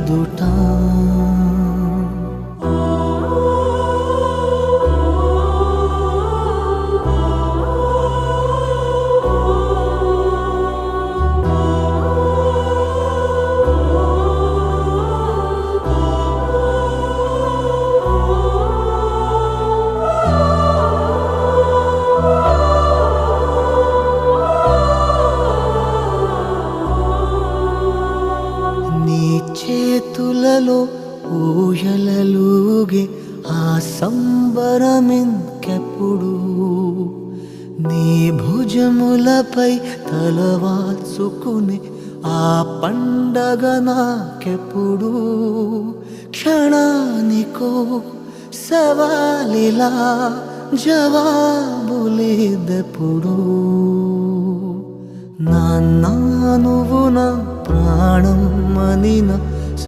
ఎదుట చేతులలో ఊయలలుగే ఆ సంబరమింకెప్పుడు నీ భుజములపై తలవాల్చుకునే ఆ పండగ నాకెప్పుడు క్షణానికో సవాలిలా జవాబు లేదెప్పుడు నాన్న నువ్వు నా ప్రాణం అనిన